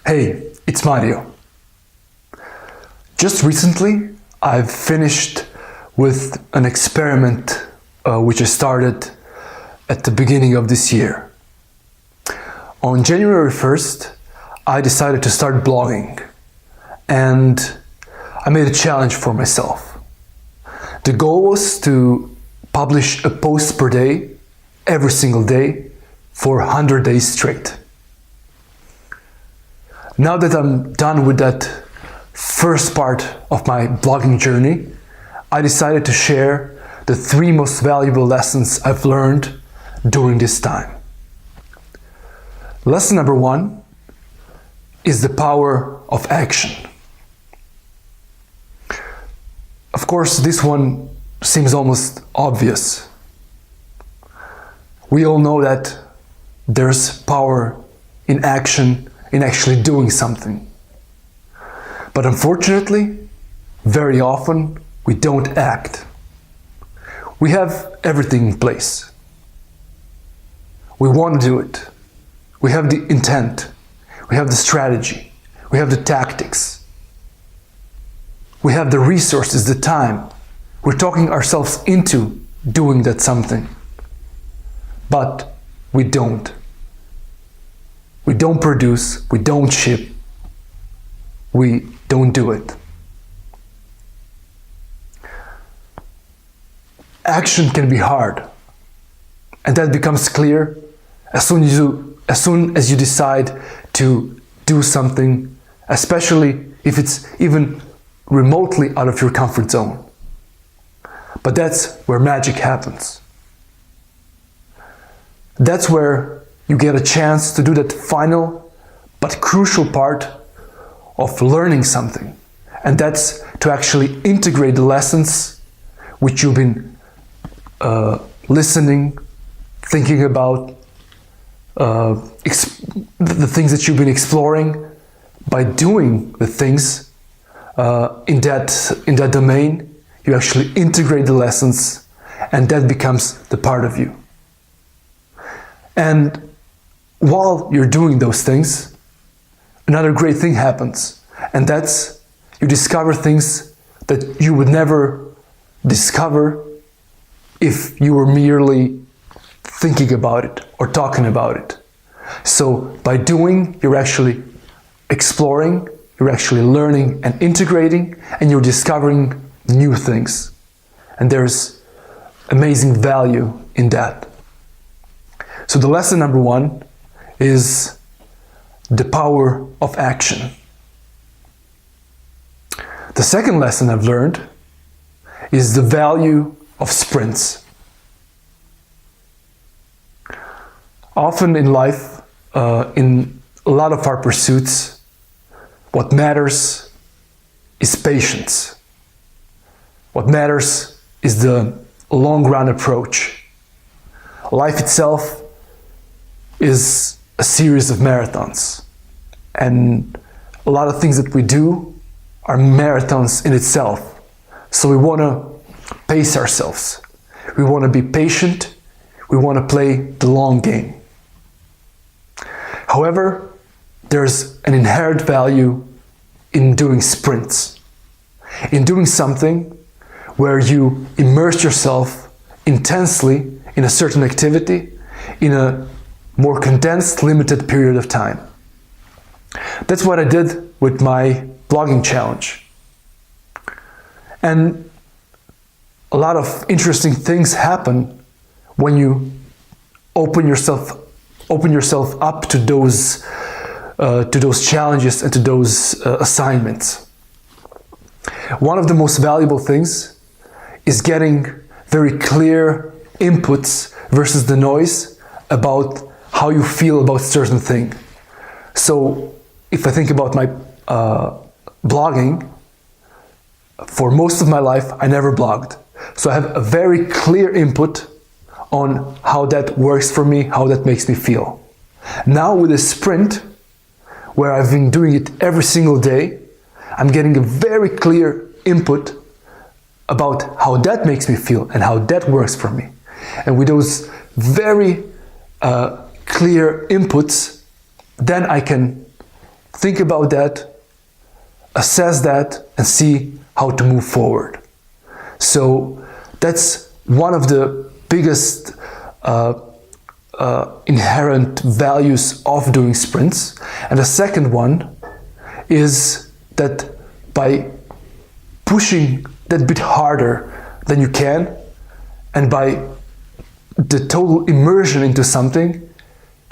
Hey, it's Mario. Just recently, I've finished with an experiment which I started at the beginning of this year. On January 1st, I decided to start blogging, and I made a challenge for myself. The goal was to publish a post per day, every single day, for 100 days straight. Now that I'm done with that first part of my blogging journey, I decided to share the 3 most valuable lessons I've learned during this time. Lesson number 1 is the power of action. Of course, this one seems almost obvious. We all know that there's power in action, in actually doing something. But unfortunately, very often we don't act. We have everything in place. We want to do it. We have the intent. We have the strategy. We have the tactics. We have the resources, the time. We're talking ourselves into doing that something. But we don't. We don't produce, we don't ship, we don't do it. Action can be hard, and that becomes clear as soon as you decide to do something, especially if it's even remotely out of your comfort zone. But that's where magic happens. That's where you get a chance to do that final but crucial part of learning something. And that's to actually integrate the lessons which you've been listening, thinking about, the things that you've been exploring. By doing the things in that domain, you actually integrate the lessons, and that becomes the part of you. And while you're doing those things, another great thing happens, and that's you discover things that you would never discover if you were merely thinking about it or talking about it. So by doing, you're actually exploring, you're actually learning and integrating, and you're discovering new things. And there's amazing value in that. So the lesson number 1 is the power of action. The second lesson I've learned is the value of sprints. Often in life, in a lot of our pursuits, what matters is patience. What matters is the long run approach. Life itself is a series of marathons, and a lot of things that we do are marathons in itself. So we want to pace ourselves. We want to be patient. We want to play the long game. However, there's an inherent value in doing sprints, in doing something where you immerse yourself intensely in a certain activity in a more condensed, limited period of time. That's what I did with my blogging challenge. And a lot of interesting things happen when you open yourself up to those challenges and to those assignments. One of the most valuable things is getting very clear inputs versus the noise about how you feel about certain thing. So if I think about my blogging, for most of my life I never blogged. So I have a very clear input on how that works for me, how that makes me feel. Now with a sprint, where I've been doing it every single day, I'm getting a very clear input about how that makes me feel and how that works for me. And with those very clear inputs, then I can think about that, assess that, and see how to move forward. So that's one of the biggest inherent values of doing sprints. And the second one is that by pushing that bit harder than you can, and by the total immersion into something,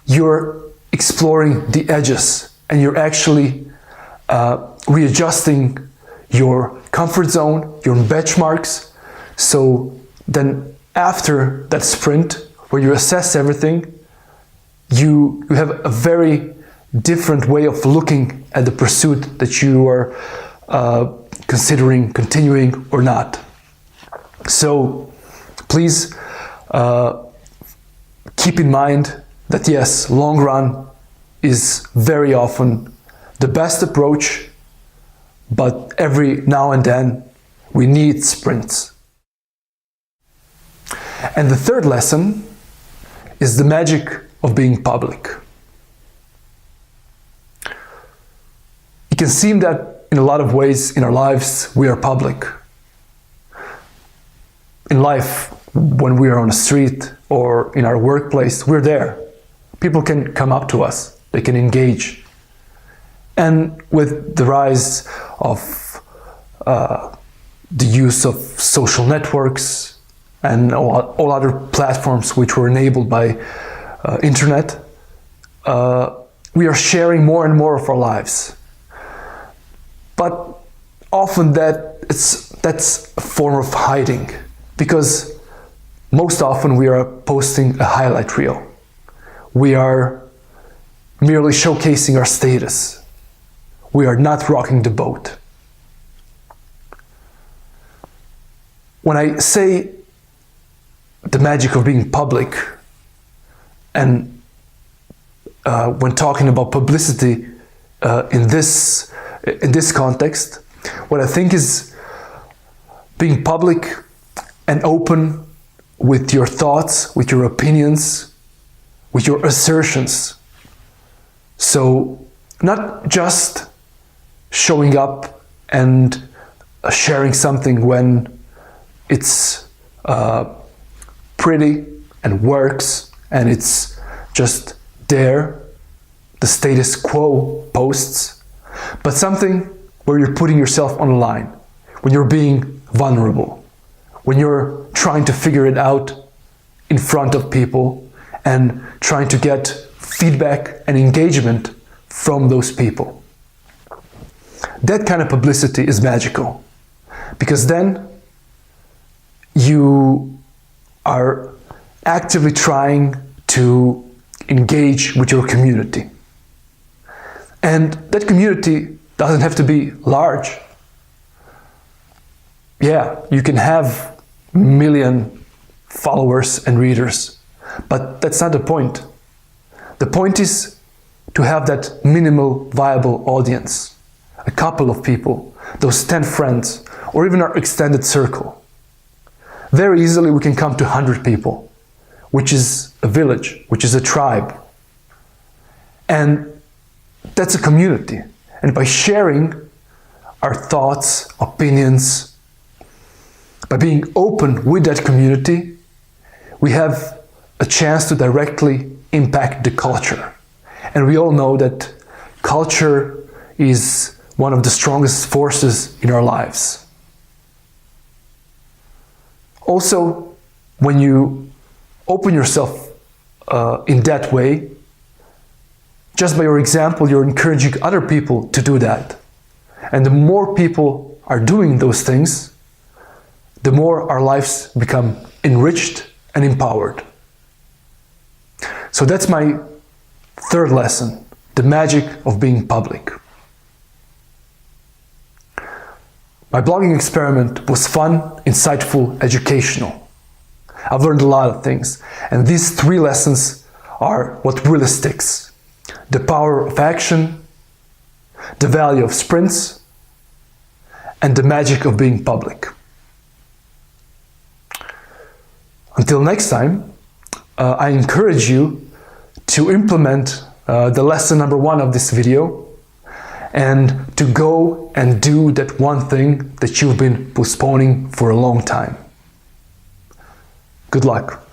you're exploring the edges, and you're actually readjusting your comfort zone, your benchmarks. So then after that sprint, where you assess everything, you have a very different way of looking at the pursuit that you are considering continuing or not. So please keep in mind that yes, long run is very often the best approach, but every now and then we need sprints. And the third lesson is the magic of being public. It can seem that in a lot of ways in our lives we are public. In life, when we are on the street or in our workplace, we're there. People can come up to us, they can engage. And with the rise of the use of social networks and all other platforms which were enabled by internet, we are sharing more and more of our lives. But often that's a form of hiding, because most often we are posting a highlight reel. We are merely showcasing our status. We are not rocking the boat. When I say the magic of being public, and when talking about publicity in this context, what I think is being public and open with your thoughts, with your opinions, with your assertions. So not just showing up and sharing something when it's pretty and works and it's just there, the status quo posts, but something where you're putting yourself on the line, when you're being vulnerable, when you're trying to figure it out in front of people and trying to get feedback and engagement from those people. That kind of publicity is magical, because then you are actively trying to engage with your community. And that community doesn't have to be large. Yeah, you can have a million followers and readers, but that's not the point. The point is to have that minimal viable audience, a couple of people, those 10 friends, or even our extended circle. Very easily we can come to 100 people, which is a village, which is a tribe. And that's a community. And by sharing our thoughts, opinions, by being open with that community, we have a chance to directly impact the culture. And we all know that culture is one of the strongest forces in our lives. Also, when you open yourself in that way, just by your example, you're encouraging other people to do that. And the more people are doing those things, the more our lives become enriched and empowered. So that's my third lesson, the magic of being public. My blogging experiment was fun, insightful, educational. I've learned a lot of things, and these 3 lessons are what really sticks. The power of action, the value of sprints, and the magic of being public. Until next time, I encourage you to implement the lesson number 1 of this video, and to go and do that one thing that you've been postponing for a long time. Good luck.